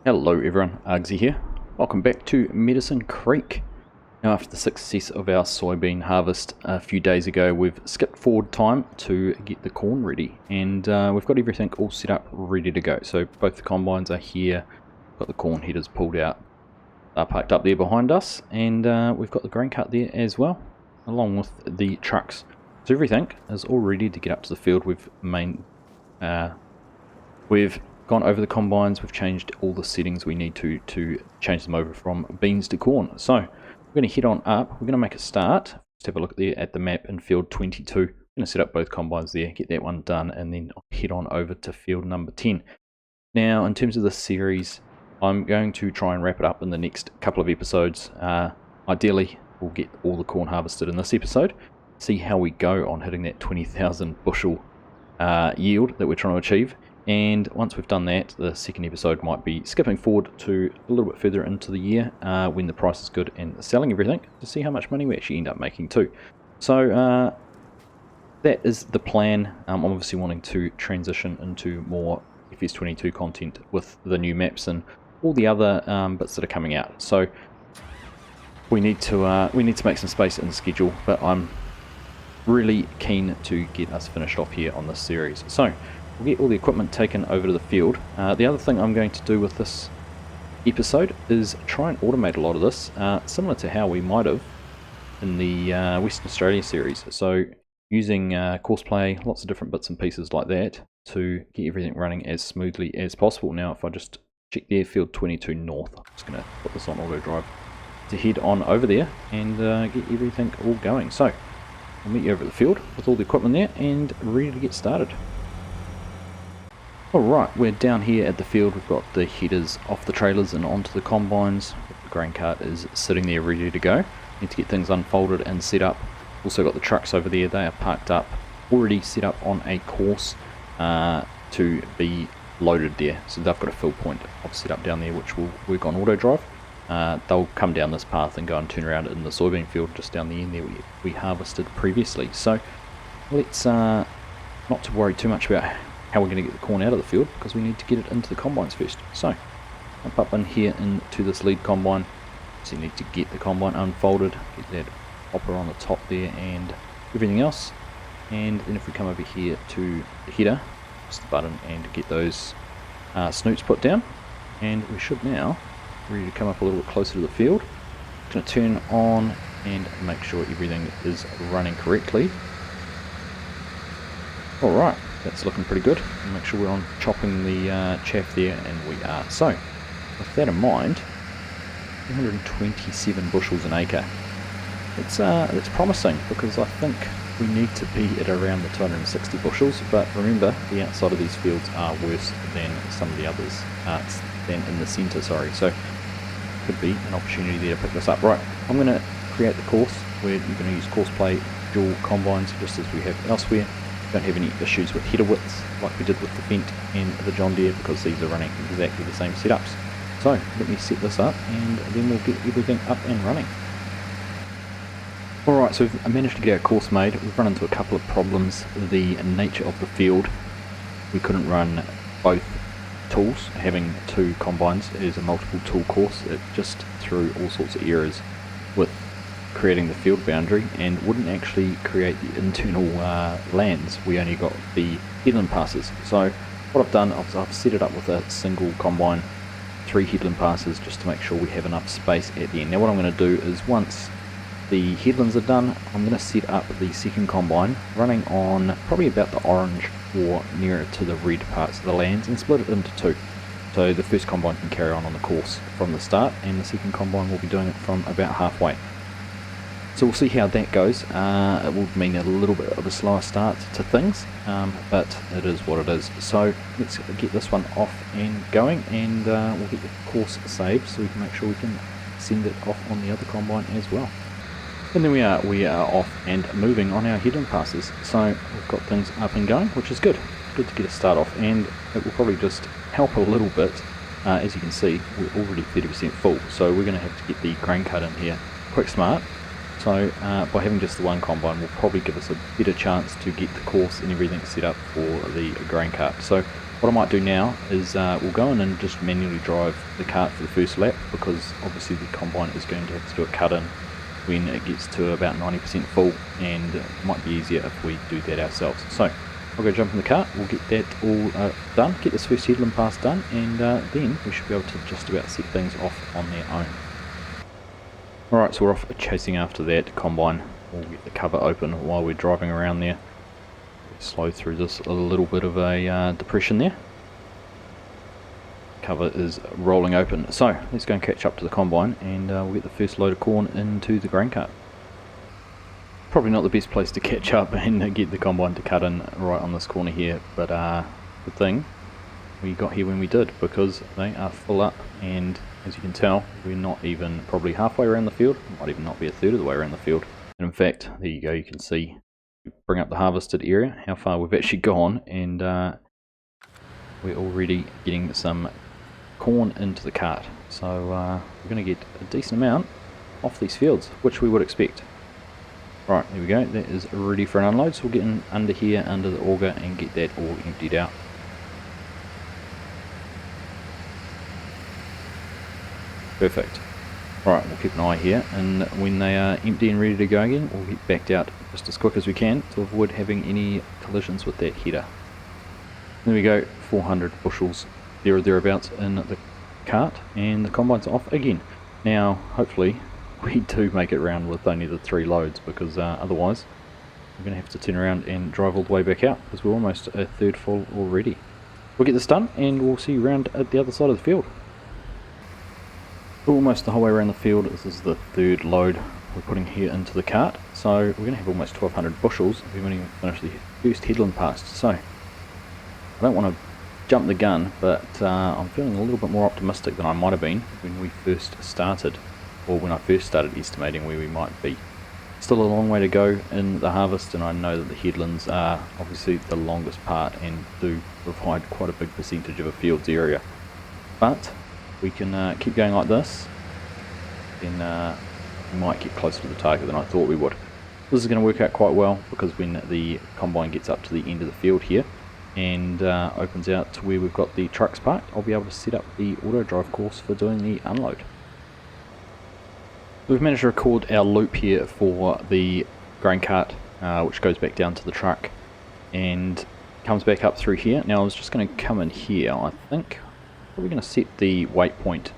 Hello everyone, Argsy here. Welcome back to Medicine Creek. Now after the success of our soybean harvest a few days ago, we've skipped forward time to get the corn ready. And we've got everything all set up, ready to go. So both the combines are here, got the corn headers pulled out, they're parked up there behind us, and we've got the grain cart there as well, along with the trucks. So everything is all ready to get up to the field. We've gone over the combines, we've changed all the settings we need to change them over from beans to corn. So we're going to head on up, we're going to make a start. Just have a look there at the map in field 22. I'm going to set up both combines there, get that one done, and then head on over to field number 10. Now in terms of the series, I'm going to try and wrap it up in the next couple of episodes. Ideally we'll get all the corn harvested in this episode, see how we go on hitting that 20,000 bushel yield that we're trying to achieve. And once we've done that, the second episode might be skipping forward to a little bit further into the year when the price is good and selling everything to see how much money we actually end up making too. So that is the plan. I'm obviously wanting to transition into more FS22 content with the new maps and all the other bits that are coming out. So we need to make some space in the schedule, but I'm really keen to get us finished off here on this series. So we'll get all the equipment taken over to the field. The other thing I'm going to do with this episode is try and automate a lot of this, similar to how we might have in the Western Australia series. So using courseplay, lots of different bits and pieces like that to get everything running as smoothly as possible. Now if I just check there, field 22 north, I'm just going to put this on auto drive to head on over there and get everything all going. So I'll meet you over at the field with all the equipment there and ready to get started. Alright, we're down here at the field. We've got the headers off the trailers and onto the combines. The grain cart is sitting there ready to go. Need to get things unfolded and set up. Also got the trucks over there. They are parked up, already set up on a course to be loaded there. So they've got a fill point of set up down there which will work on auto drive. They'll come down this path and go and turn around in the soybean field just down the end there we harvested previously. So let's not to worry too much about how we're going to get the corn out of the field, because we need to get it into the combines first. So jump up in here into this lead combine. So you need to get the combine unfolded, get that hopper on the top there and everything else. And then if we come over here to the header, press the button and get those snoots put down, and we should now ready to come up a little bit closer to the field. Going to turn on and make sure everything is running correctly. Alright, that's looking pretty good. Make sure we're on chopping the chaff there, and we are. So with that in mind, 227 bushels an acre. It's promising, because I think we need to be at around the 260 bushels, but remember the outside of these fields are worse than some of the others, than in the centre, sorry. So could be an opportunity there to pick this up. Right, I'm going to create the course where you're going to use courseplay dual combines just as we have elsewhere. Don't have any issues with header widths like we did with the Fendt and the John Deere, because these are running exactly the same setups. So let me set this up and then we'll get everything up and running. Alright, so we've managed to get our course made. We've run into a couple of problems. The nature of the field, we couldn't run both tools. Having two combines is a multiple tool course. It just threw all sorts of errors with creating the field boundary and wouldn't actually create the internal lands. We only got the headland passes. So what I've done, I've set it up with a single combine, 3 headland passes, just to make sure we have enough space at the end. Now what I'm going to do is, once the headlands are done, I'm going to set up the second combine running on probably about the orange or nearer to the red parts of the lands, and split it into 2. So the first combine can carry on the course from the start, and the second combine will be doing it from about halfway. So we'll see how that goes. It will mean a little bit of a slower start to things, but it is what it is. So let's get this one off and going, and we'll get the course saved so we can make sure we can send it off on the other combine as well. And then we are off and moving on our headland passes. So we've got things up and going, which is good. Good to get a start off, and it will probably just help a little bit. As you can see, we're already 30% full, so we're going to have to get the grain cart in here quick smart So by having just the one combine will probably give us a better chance to get the course and everything set up for the grain cart. So what I might do now is we'll go in and just manually drive the cart for the first lap, because obviously the combine is going to have to do a cut in when it gets to about 90% full, and it might be easier if we do that ourselves. So I'll go jump in the cart, we'll get that all done, get this first headland pass done, and then we should be able to just about set things off on their own. Alright, so we're off chasing after that combine. We'll get the cover open while we're driving around there. Slow through this a little bit of a depression there. Cover is rolling open. So let's go and catch up to the combine, and we'll get the first load of corn into the grain cart. Probably not the best place to catch up and get the combine to cut in right on this corner here, but good thing we got here when we did, because they are full up, and as you can tell we're not even probably halfway around the field, might even not be a third of the way around the field. And in fact, there you go, you can see, bring up the harvested area, how far we've actually gone, and we're already getting some corn into the cart. So we're going to get a decent amount off these fields, which we would expect. Right, there we go, that is ready for an unload, so we'll get in under here, under the auger, and get that all emptied out. Perfect. Alright, we'll keep an eye here, and when they are empty and ready to go again, we'll get backed out just as quick as we can to avoid having any collisions with that header. There we go, 400 bushels there or thereabouts in the cart, and the combine's off again. Now, hopefully, we do make it round with only the 3 loads, because otherwise we're going to have to turn around and drive all the way back out, because we're almost a third full already. We'll get this done, and we'll see you round at the other side of the field. Almost the whole way around the field. This is the 3rd load we're putting here into the cart, so we're going to have almost 1200 bushels. We've only finished the first headland pass, so I don't want to jump the gun, but I'm feeling a little bit more optimistic than I might have been when we first started, or when I first started estimating where we might be. Still a long way to go in the harvest, and I know that the headlands are obviously the longest part and do provide quite a big percentage of a field's area, but we can keep going like this, then we might get closer to the target than I thought we would. This is going to work out quite well, because when the combine gets up to the end of the field here and opens out to where we've got the trucks parked, I'll be able to set up the auto drive course for doing the unload. We've managed to record our loop here for the grain cart, which goes back down to the truck and comes back up through here. Now I was just going to come in here, I think. Probably going to set the weight point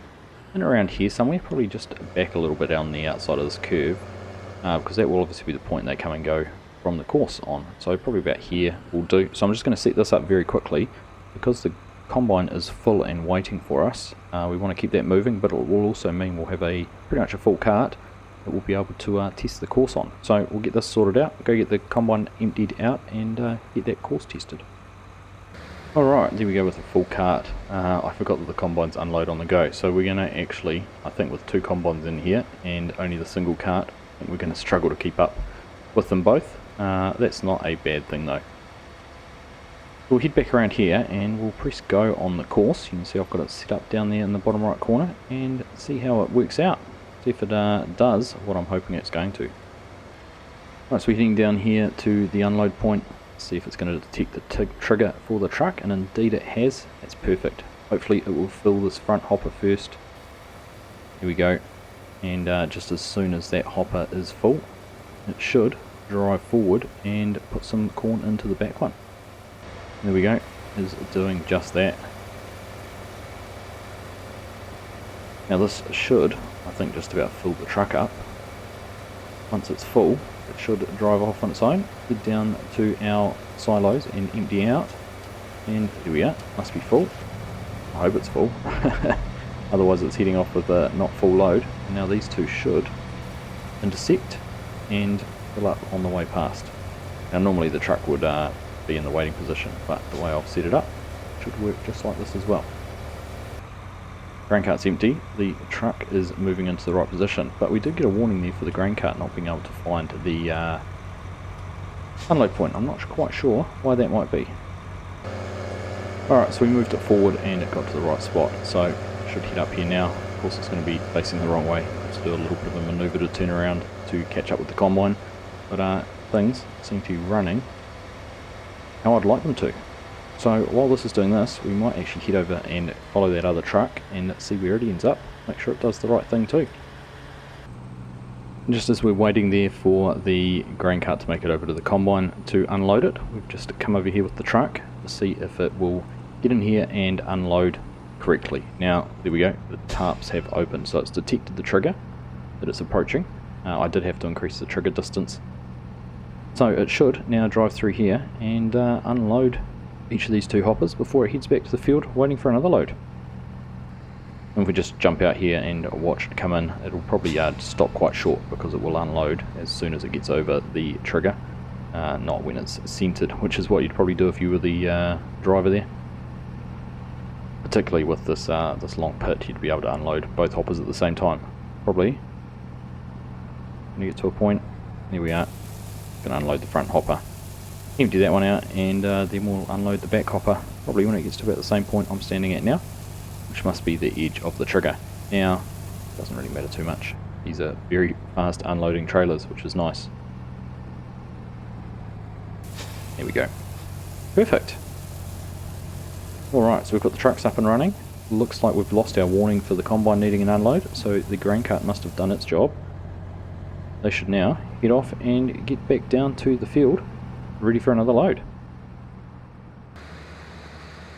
in around here somewhere, probably just back a little bit on the outside of this curve, because that will obviously be the point they come and go from the course on. So probably about here will do. So I'm just going to set this up very quickly, because the combine is full and waiting for us. We want to keep that moving, but it will also mean we'll have a pretty much a full cart that we'll be able to test the course on. So we'll get this sorted out, go get the combine emptied out, and get that course tested. Alright, there we go with a full cart. I forgot that the combines unload on the go, so we're going to actually, I think with 2 combines in here and only the single cart, I think we're going to struggle to keep up with them both. That's not a bad thing though. We'll head back around here and we'll press go on the course. You can see I've got it set up down there in the bottom right corner, and see how it works out. See if it does what I'm hoping it's going to. Right, so we're heading down here to the unload point. See if it's going to detect the trigger for the truck, and indeed it has. That's perfect. Hopefully it will fill this front hopper first. Here we go, and just as soon as that hopper is full, it should drive forward and put some corn into the back one. There we go, is doing just that. Now this should, I think, just about fill the truck up. Once it's full, it should drive off on its own, head down to our silos and empty out, and here we are, must be full. I hope it's full, otherwise it's heading off with a not full load. And now these 2 should intersect and fill up on the way past. Now normally the truck would be in the waiting position, but the way I've set it up should work just like this as well. Grain cart's empty, the truck is moving into the right position, but we did get a warning there for the grain cart not being able to find the unload point. I'm not quite sure why that might be. Alright, so we moved it forward and it got to the right spot, so it should head up here now. Of course it's going to be facing the wrong way to do a little bit of a manoeuvre to turn around to catch up with the combine, but things seem to be running how I'd like them to. So while this is doing this, we might actually head over and follow that other truck and see where it ends up, make sure it does the right thing too. And just as we're waiting there for the grain cart to make it over to the combine to unload it, we've just come over here with the truck to see if it will get in here and unload correctly. Now there we go, the tarps have opened, so it's detected the trigger that it's approaching. I did have to increase the trigger distance, so it should now drive through here and unload each of these two hoppers before it heads back to the field waiting for another load. And if we just jump out here and watch it come in, it'll probably stop quite short because it will unload as soon as it gets over the trigger, not when it's centered, which is what you'd probably do if you were the driver there. Particularly with this this long pit, you'd be able to unload both hoppers at the same time. Probably. When you get to a point, there we are. Going to unload the front hopper, empty that one out, and then we'll unload the back hopper, probably when it gets to about the same point I'm standing at now, which must be the edge of the trigger. Now, it doesn't really matter too much. These are very fast unloading trailers, which is nice. There we go. Perfect. Alright, so we've got the trucks up and running. Looks like we've lost our warning for the combine needing an unload, so the grain cart must have done its job. They should now head off and get back down to the field, ready for another load.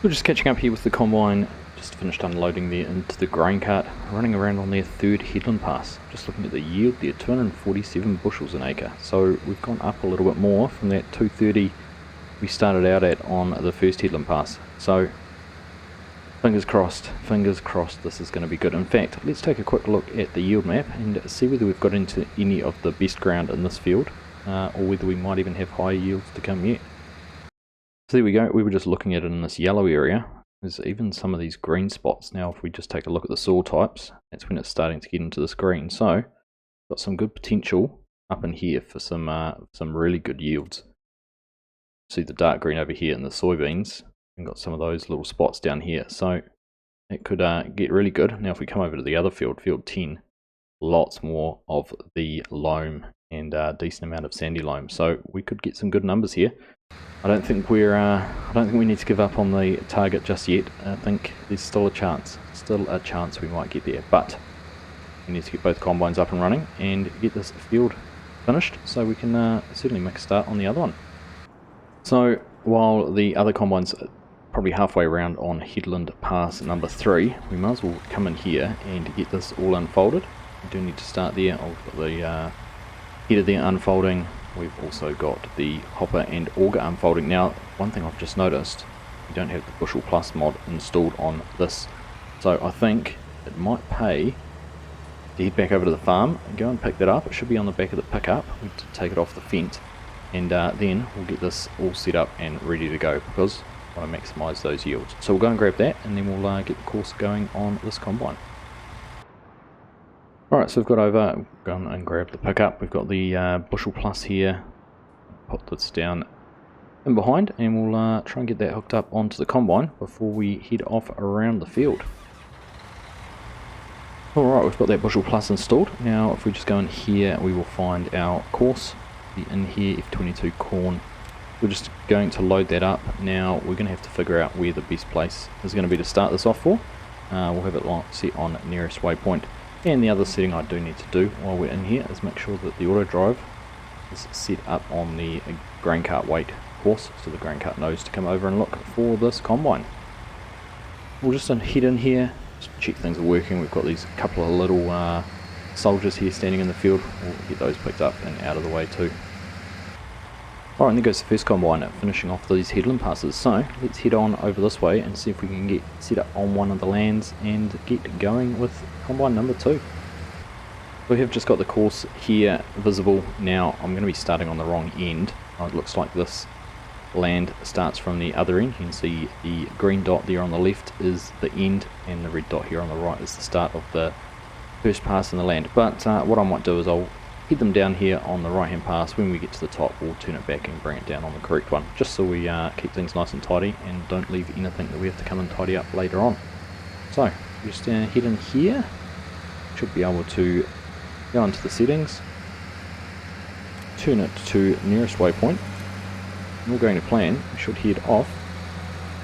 We're just catching up here with the combine, just finished unloading there into the grain cart, running around on their third headland pass. Just looking at the yield there, 247 bushels an acre, so we've gone up a little bit more from that 230 we started out at on the first headland pass. So fingers crossed this is going to be good. In fact, let's take a quick look at the yield map and see whether we've got into any of the best ground in this field, or whether we might even have higher yields to come yet. So there we go, we were just looking at it in this yellow area. There's even some of these green spots. Now if we just take a look at the soil types, that's when it's starting to get into this green. So got some good potential up in here for some really good yields. See the dark green over here in the soybeans, and got some of those little spots down here, so it could get really good. Now if we come over to the other field, field 10, lots more of the loam and a decent amount of sandy loam, so we could get some good numbers here. I don't think we need to give up on the target just yet. I think there's still a chance we might get there, but we need to get both combines up and running and get this field finished so we can certainly make a start on the other one. So while the other combine's probably halfway around on headland pass number 3, we might as well come in here and get this all unfolded. We do need to start there. I've got the header there unfolding. We've also got the hopper and auger unfolding. Now, one thing I've just noticed, we don't have the Bushel Plus mod installed on this, so I think it might pay to head back over to the farm and go and pick that up. It should be on the back of the pickup. We need to take it off the fence, and then we'll get this all set up and ready to go because I want to maximise those yields. So we'll go and grab that, and then we'll get the course going on this combine. Alright, so we've got over, gone and grabbed the pickup. We've got the Bushel Plus here. Put this down in behind, and we'll try and get that hooked up onto the combine before we head off around the field. Alright, we've got that Bushel Plus installed. Now if we just go in here, we will find our course. In here, F22 corn. We're just going to load that up. Now we're going to have to figure out where the best place is going to be to start this off for. We'll have it set on nearest waypoint. And the other setting I do need to do while we're in here is make sure that the auto drive is set up on the grain cart weight course, so the grain cart knows to come over and look for this combine. We'll just head in here, just check things are working. We've got these couple of little soldiers here standing in the field. We'll get those picked up and out of the way too. Alright, and there goes the first combine finishing off these headland passes. So let's head on over this way and see if we can get set up on one of the lands and get going with combine number 2. We have just got the course here visible. Now I'm going to be starting on the wrong end. It looks like this land starts from the other end. You can see the green dot there on the left is the end, and the red dot here on the right is the start of the first pass in the land. But what I might do is I'll head them down here on the right hand pass. When we get to the top, we'll turn it back and bring it down on the correct one, just so we keep things nice and tidy and don't leave anything that we have to come and tidy up later on. So just head in here, should be able to go into the settings, turn it to nearest waypoint, and all going to plan, we should head off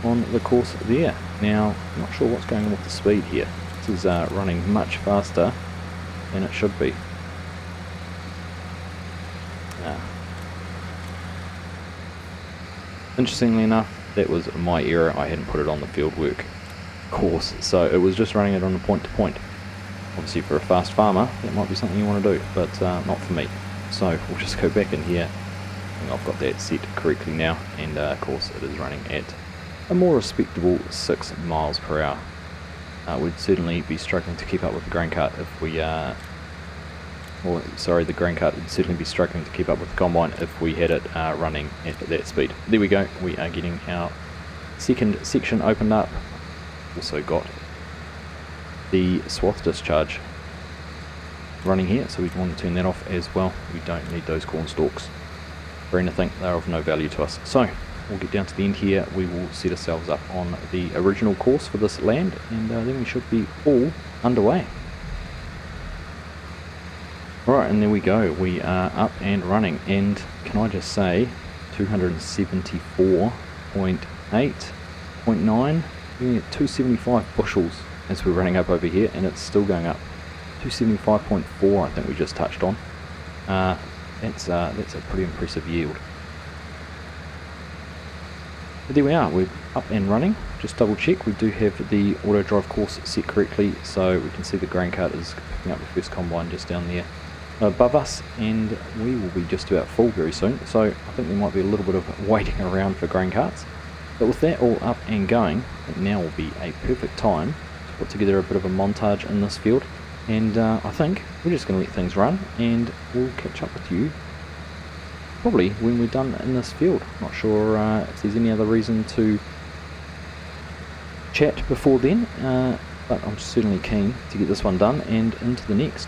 on the course there. Now, I'm not sure what's going on with the speed here. This is running much faster than it should be. Interestingly enough, that was my error. I hadn't put it on the fieldwork course, so it was just running it on a point to point. Obviously for a fast farmer that might be something you want to do, but not for me. So we'll just go back in here. And I've got that set correctly now, and of course it is running at a more respectable 6 miles per hour. We'd certainly be struggling to keep up with the grain cart if we the grain cart would certainly be struggling to keep up with the combine if we had it running at that speed. There we go, we are getting our second section opened up. Also got the swath discharge running here, so we want to turn that off as well. We don't need those corn stalks for anything, they're of no value to us. So we'll get down to the end here, we will set ourselves up on the original course for this land, and then we should be all underway. Alright, and there we go, we are up and running, and can I just say 274.8.9, getting at 275 bushels as we're running up over here, and it's still going up. 275.4 I think we just touched on. That's a pretty impressive yield. But there we are, we're up and running. Just double check, we do have the auto drive course set correctly, so we can see the grain cart is picking up the first combine just down there above us, and we will be just about full very soon, so I think there might be a little bit of waiting around for grain carts. But with that all up and going, I think now will be a perfect time to put together a bit of a montage in this field, and I think we're just going to let things run, and we'll catch up with you probably when we're done in this field. Not sure if there's any other reason to chat before then, but I'm certainly keen to get this one done and into the next.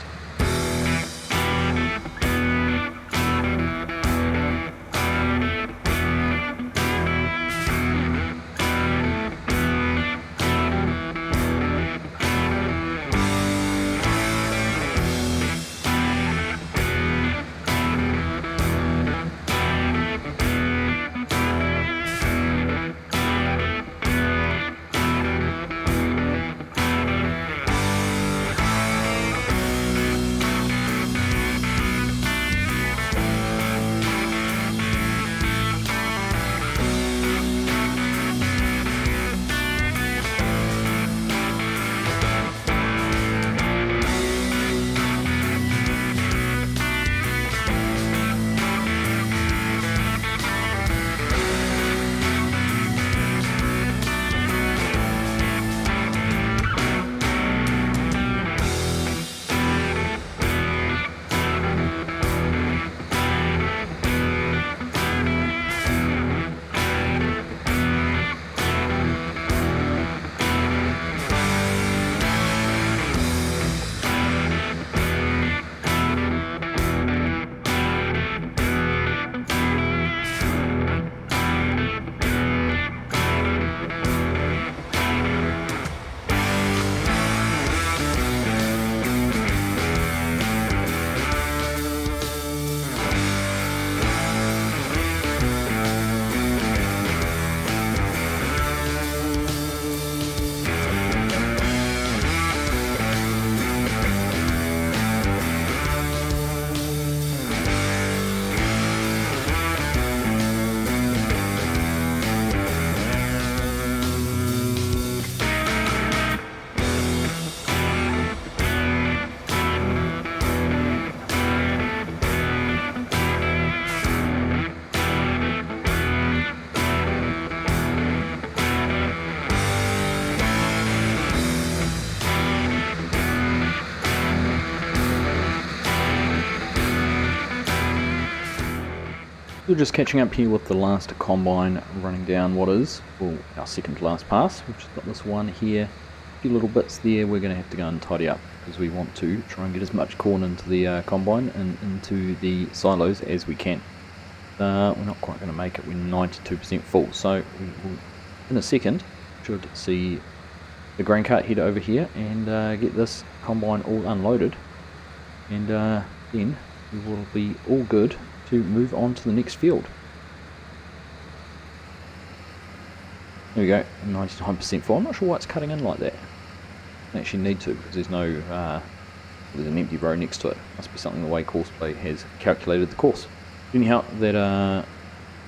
We're just catching up here with the last combine running down what is, well, our second to last pass. We've just got this one here, a few little bits there we're going to have to go and tidy up because we want to try and get as much corn into the combine and into the silos as we can. We're not quite going to make it, we're 92% full, so we will, in a second, should see the grain cart head over here and get this combine all unloaded and then we will be all good to move on to the next field. There we go, 99% full. I'm not sure why it's cutting in like that. I actually need to, because there's no there's an empty row next to it. Must be something the way Courseplay has calculated the course. Anyhow, that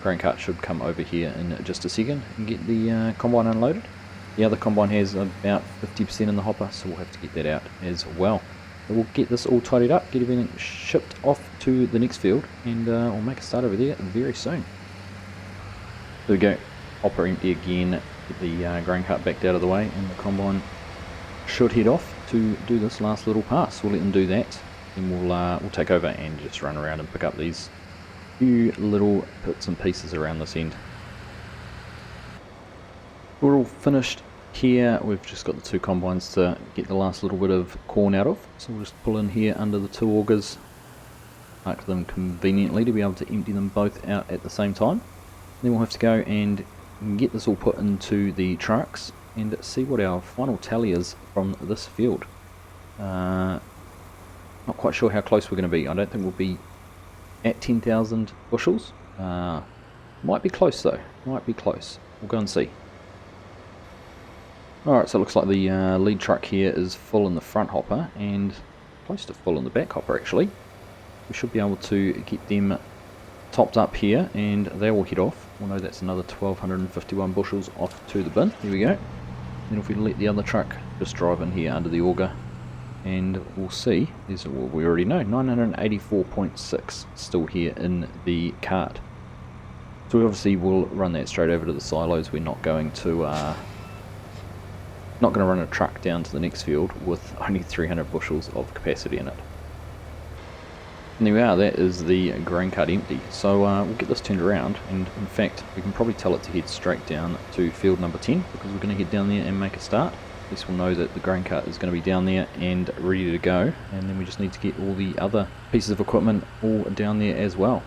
grain cart should come over here in just a second and get the combine unloaded. The other combine has about 50% in the hopper, so we'll have to get that out as well. So we'll get this all tidied up, get everything shipped off to the next field, and we'll make a start over there very soon. There we go, hopper empty again, get the grain cart backed out of the way, and the combine should head off to do this last little pass. We'll let them do that, and we'll take over and just run around and pick up these few little bits and pieces around this end. We're all finished here. We've just got the two combines to get the last little bit of corn out of, so we'll just pull in here under the two augers, mark them conveniently to be able to empty them both out at the same time. Then we'll have to go and get this all put into the trucks and see what our final tally is from this field. Not quite sure how close we're going to be. I don't think we'll be at 10,000 bushels. Might be close though, might be close. We'll go and see. Alright, so it looks like the lead truck here is full in the front hopper and close to full in the back hopper actually. We should be able to get them topped up here and they will head off. We'll know that's another 1,251 bushels off to the bin. Here we go. Then if we let the other truck just drive in here under the auger, and we'll see, there's what we already know, 984.6 still here in the cart. So we obviously will run that straight over to the silos. We're not going to run a truck down to the next field with only 300 bushels of capacity in it. And there we are, that is the grain cart empty. So we'll get this turned around, and in fact we can probably tell it to head straight down to field number 10, because we're going to head down there and make a start. At least we'll know that the grain cart is going to be down there and ready to go, and then we just need to get all the other pieces of equipment all down there as well.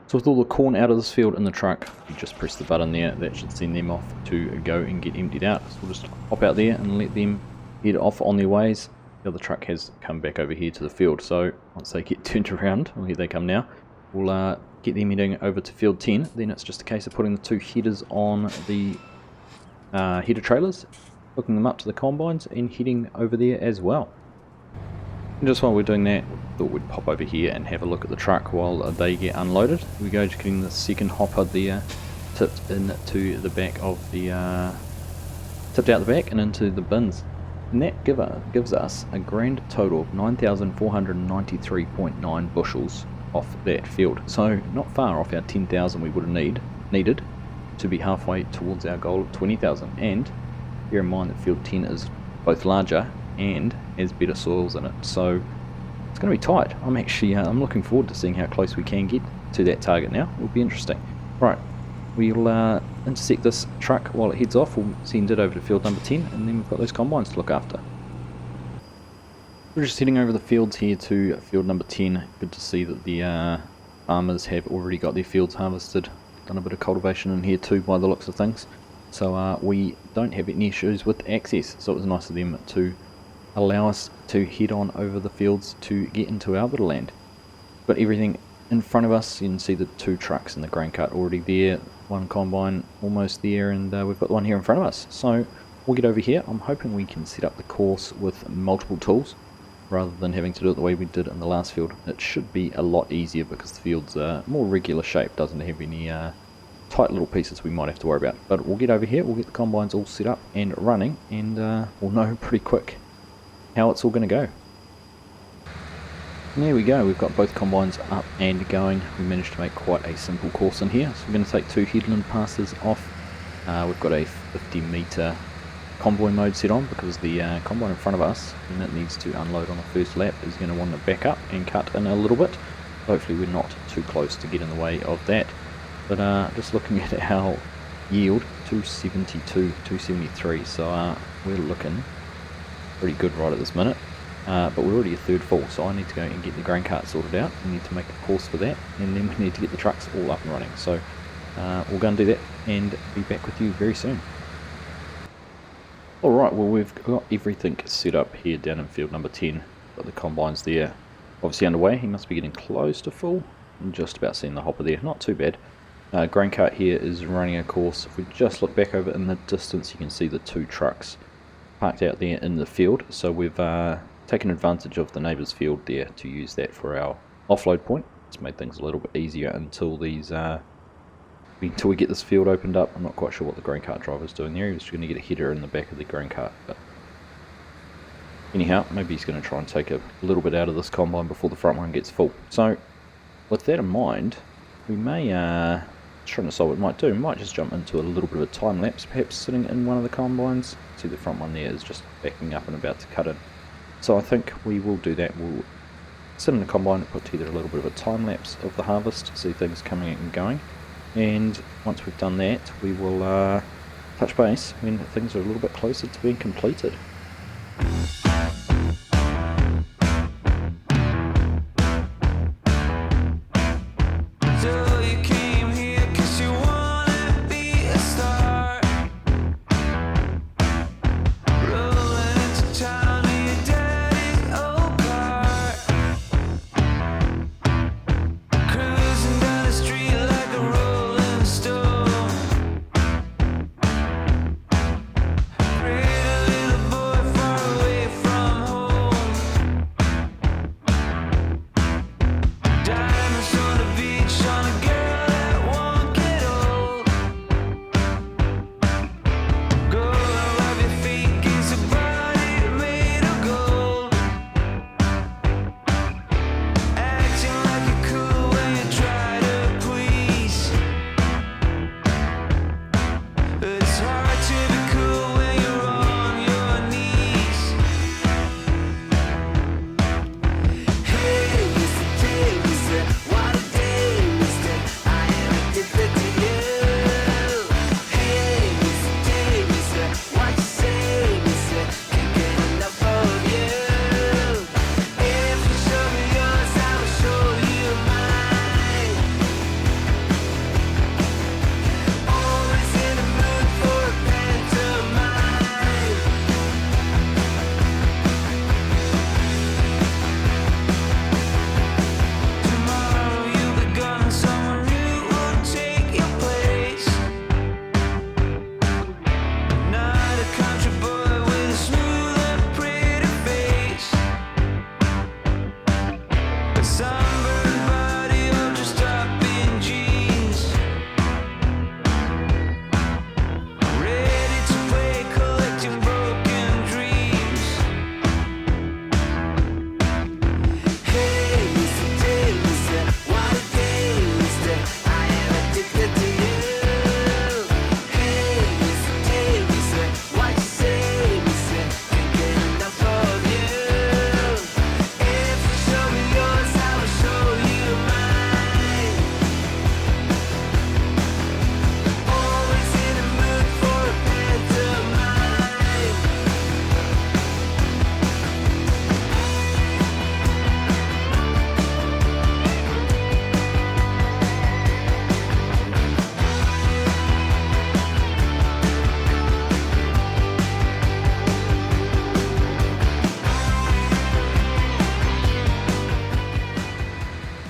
So with all the corn out of this field in the truck, you just press the button there, that should send them off to go and get emptied out. So we'll just hop out there and let them head off on their ways. The other truck has come back over here to the field, so once they get turned around, well, here they come now, we'll get them heading over to field 10. Then it's just a case of putting the two headers on the header trailers, hooking them up to the combines and heading over there as well. And just while we're doing that, thought we'd pop over here and have a look at the truck while they get unloaded. Here we go, just getting the second hopper there tipped into the back of the tipped out the back and into the bins. And that gives us a grand total of 9,493.9 bushels off that field. So not far off our 10,000 we would have needed to be halfway towards our goal of 20,000. And bear in mind that field 10 is both larger and has better soils in it. So it's going to be tight. I'm actually I'm looking forward to seeing how close we can get to that target now. It will be interesting. Right. We'll intersect this truck while it heads off. We'll send it over to field number 10, and then we've got those combines to look after. We're just heading over the fields here to field number 10. Good to see that the farmers have already got their fields harvested. Done a bit of cultivation in here too by the looks of things. So we don't have any issues with access. So it was nice of them to allow us to head on over the fields to get into our bit of land. Got everything in front of us. You can see the two trucks and the grain cart already there. One combine almost there, and we've got the one here in front of us. So we'll get over here. I'm hoping we can set up the course with multiple tools rather than having to do it the way we did in the last field. It should be a lot easier because the field's more regular shape, doesn't have any tight little pieces we might have to worry about. But we'll get over here, we'll get the combines all set up and running, and we'll know pretty quick how it's all going to go. And there we go, we've got both combines up and going. We managed to make quite a simple course in here. So we're going to take two headland passes off. We've got a 50 metre convoy mode set on because the combine in front of us, when it needs to unload on the first lap, is going to want to back up and cut in a little bit. Hopefully we're not too close to get in the way of that. But just looking at our yield, 272, 273, so we're looking pretty good right at this minute. But we're already a third full, so I need to go and get the grain cart sorted out. We need to make a course for that, and then we need to get the trucks all up and running. So we'll go and do that and be back with you very soon. Alright, well, we've got everything set up here down in field number 10. got the combines there obviously underway. He must be getting close to full. I'm just about seeing the hopper there, not too bad. Grain cart here is running a course. If we just look back over in the distance, you can see the 2 trucks parked out there in the field. So we've taken advantage of the neighbour's field there to use that for our offload point. It's made things a little bit easier until these until we get this field opened up. I'm not quite sure what the grain cart driver's doing there. He was going to get a header in the back of the grain cart, but anyhow, maybe he's going to try and take a little bit out of this combine before the front one gets full. So with that in mind, we may trying to decide what we might do. We might just jump into a little bit of a time lapse, perhaps sitting in one of the combines. See, the front one there is just backing up and about to cut in. So I think we will do that. We'll sit in the combine and put together a little bit of a time lapse of the harvest, see things coming and going. And once we've done that, we will touch base when things are a little bit closer to being completed.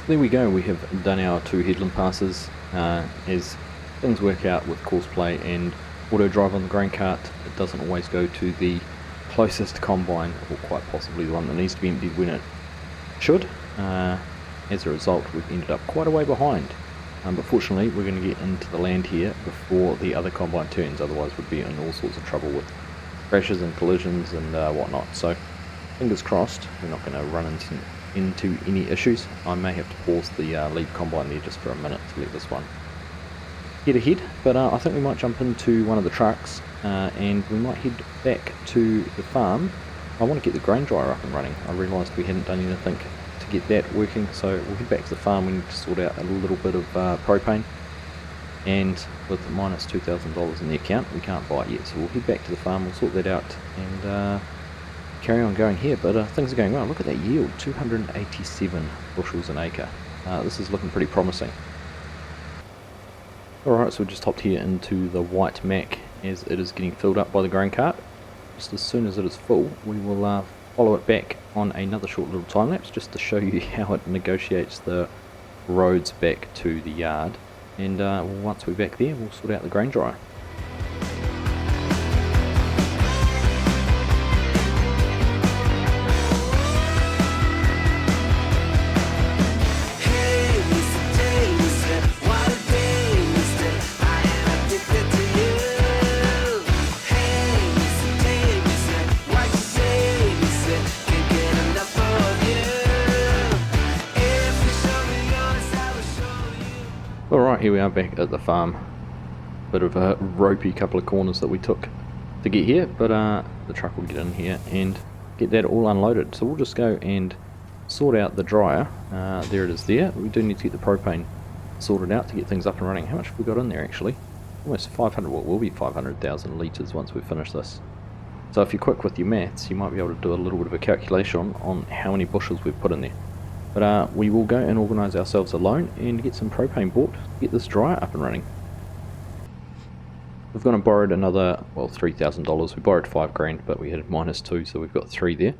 There we go, we have done our 2 headland passes. As things work out with course play and auto drive on the grain cart, it doesn't always go to the closest combine, or quite possibly the one that needs to be emptied when it should. As a result, we've ended up quite a way behind. But fortunately, we're going to get into the land here before the other combine turns, otherwise we'd be in all sorts of trouble with crashes and collisions and whatnot. So fingers crossed, we're not going to run into any issues. I may have to pause the lead combine there just for a minute to let this one get ahead, but I think we might jump into one of the trucks and we might head back to the farm. I want to get the grain dryer up and running. I realised we hadn't done anything to get that working, so we'll head back to the farm. We need to sort out a little bit of propane, and with minus $2,000 in the account we can't buy it yet, so we'll head back to the farm, we'll sort that out and carry on going here. But things are going well. Look at that yield, 287 bushels an acre. This is looking pretty promising. Alright, so we just hopped here into the white Mac as it is getting filled up by the grain cart. Just as soon as it is full, we will follow it back on another short little time lapse just to show you how it negotiates the roads back to the yard. And once we're back there, we'll sort out the grain dryer. Alright, here we are back at the farm. Bit of a ropey couple of corners that we took to get here, but the truck will get in here and get that all unloaded. So we'll just go and sort out the dryer. There it is there. We do need to get the propane sorted out to get things up and running. How much have we got in there actually? Almost 500, well it will be 500,000 litres once we finish this. So if you're quick with your maths, you might be able to do a little bit of a calculation on how many bushels we've put in there. But we will go and organise ourselves a loan and get some propane bought to get this dryer up and running. We've gone and borrowed another, well, $3,000. We borrowed $5,000, but we had -2, so we've got 3 there.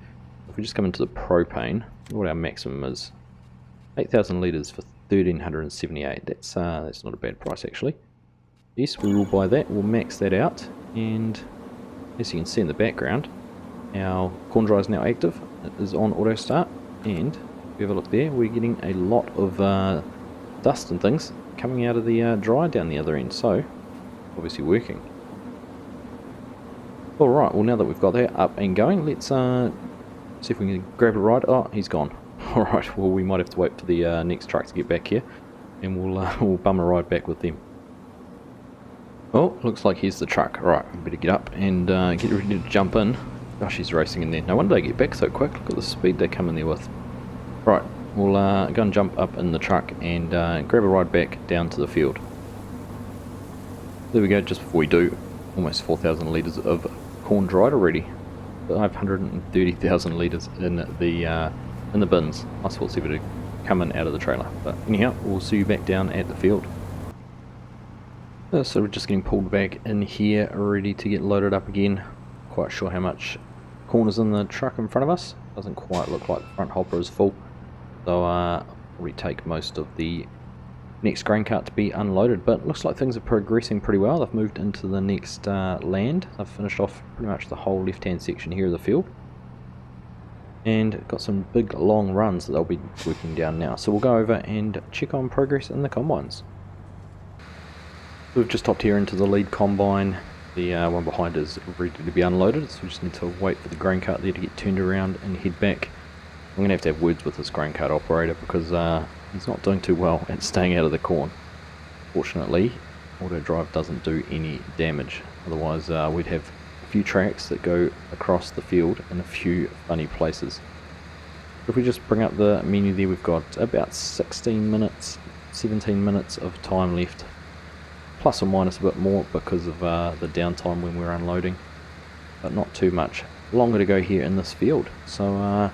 If we just come into the propane, what our maximum is, 8,000 litres for 1,378. That's not a bad price actually. Yes, we will buy that. We'll max that out, and as you can see in the background, our corn dryer is now active. It is on auto start, and if you have a look there, we're getting a lot of dust and things coming out of the dryer down the other end, so obviously working. Alright, well now that we've got that up and going, let's see if we can grab a ride. Oh, he's gone. Alright, well we might have to wait for the next truck to get back here, and we'll bum a ride back with them. Oh, looks like here's the truck. Right, we better get up and get ready to jump in. Gosh, he's racing in there. No wonder they get back so quick. Look at the speed they come in there with. Right, we'll go and jump up in the truck and grab a ride back down to the field. There we go, just before we do, almost 4,000 litres of corn dried already. 530,000 litres in the bins. I thought it would come in out of the trailer. But anyhow, we'll see you back down at the field. So we're just getting pulled back in here, ready to get loaded up again. Quite sure how much corn is in the truck in front of us. Doesn't quite look like the front hopper is full. So we take most of the next grain cart to be unloaded, but it looks like things are progressing pretty well. They've moved into the next land. They've finished off pretty much the whole left hand section here of the field, and got some big long runs that they'll be working down now. So we'll go over and check on progress in the combines. We've just hopped here into the lead combine. The one behind is ready to be unloaded, so we just need to wait for the grain cart there to get turned around and head back. I'm going to have words with this grain cart operator because he's not doing too well at staying out of the corn. Fortunately, auto drive doesn't do any damage, otherwise we'd have a few tracks that go across the field in a few funny places. If we just bring up the menu there, we've got about 16 minutes, 17 minutes of time left, plus or minus a bit more because of the downtime when we're unloading, but not too much longer to go here in this field. So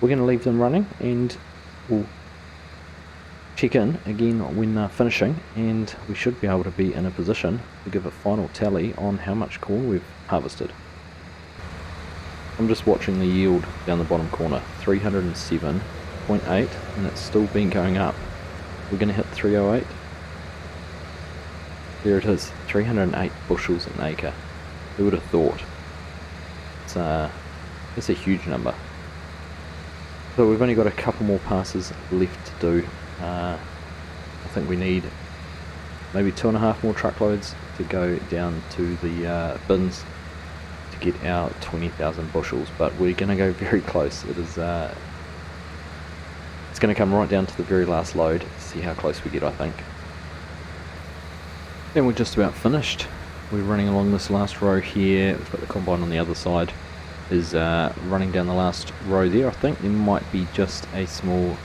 we're going to leave them running and we'll check in again when finishing, and we should be able to be in a position to give a final tally on how much corn we've harvested. I'm just watching the yield down the bottom corner, 307.8, and it's still been going up. We're going to hit 308. There it is, 308 bushels an acre. Who would have thought? It's a huge number. So we've only got a couple more passes left to do. I think we need maybe 2.5 more truckloads to go down to the bins to get our 20,000 bushels, but we're going to go very close. It is it's going to come right down to the very last load. See how close we get, I think. Then we're just about finished. We're running along this last row here. We've got the combine on the other side. Is running down the last row there. I think there might be just a small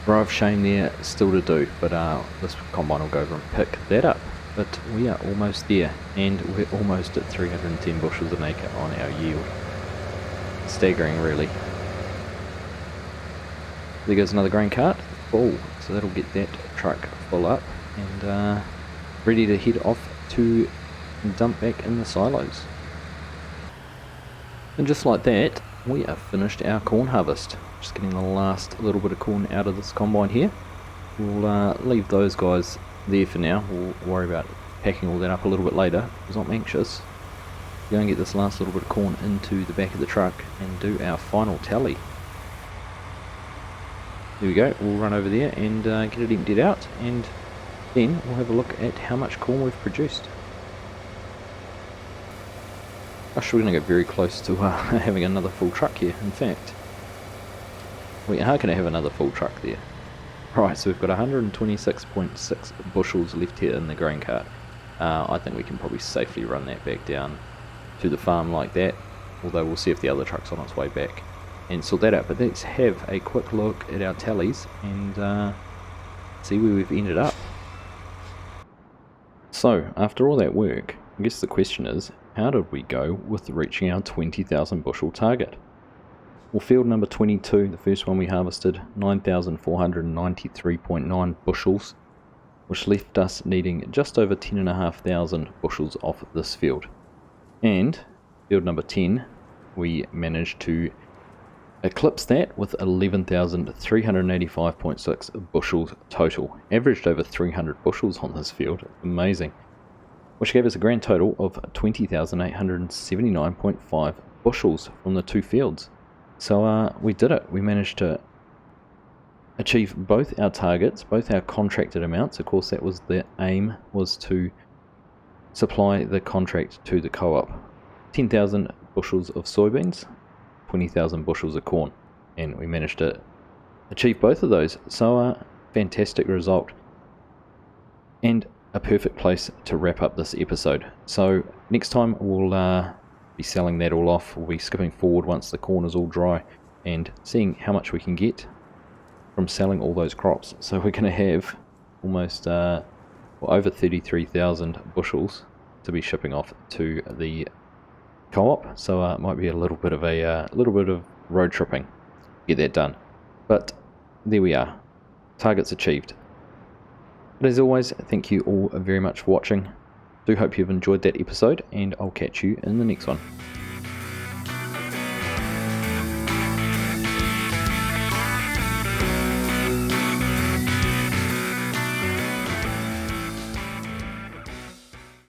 row of shame there still to do, but this combine will go over and pick that up. But we are almost there, and we're almost at 310 bushels an acre on our yield. Staggering, really. There goes another grain cart, full, so that'll get that truck full up and ready to head off to dump back in the silos. And just like that, we have finished our corn harvest. Just getting the last little bit of corn out of this combine here. We'll leave those guys there for now. We'll worry about packing all that up a little bit later, because I'm anxious. Go and get this last little bit of corn into the back of the truck and do our final tally. There we go, we'll run over there and get it emptied out, and then we'll have a look at how much corn we've produced. Gosh, we're going to get very close to having another full truck here, in fact. We are going to have another full truck there. Right, so we've got 126.6 bushels left here in the grain cart. I think we can probably safely run that back down to the farm like that, although we'll see if the other truck's on its way back and sort that out. But let's have a quick look at our tallies and see where we've ended up. So, after all that work, I guess the question is, how did we go with reaching our 20,000 bushel target? Well, field number 22, the first one we harvested, 9,493.9 bushels, which left us needing just over 10,500 bushels off this field. And field number 10, we managed to eclipse that with 11,385.6 bushels total. Averaged over 300 bushels on this field. Amazing. Which gave us a grand total of 20,879.5 bushels from the two fields. So we did it. We managed to achieve both our targets, both our contracted amounts. Of course, that was the aim, was to supply the contract to the co-op. 10,000 bushels of soybeans, 20,000 bushels of corn, and we managed to achieve both of those. So fantastic result, and a perfect place to wrap up this episode. So next time we'll be selling that all off. We'll be skipping forward once the corn is all dry and seeing how much we can get from selling all those crops. So we're going to have almost over 33,000 bushels to be shipping off to the co-op. So it might be a little bit of road tripping to get that done. But there we are. Targets achieved. But as always, thank you all very much for watching. Do hope you've enjoyed that episode, and I'll catch you in the next one.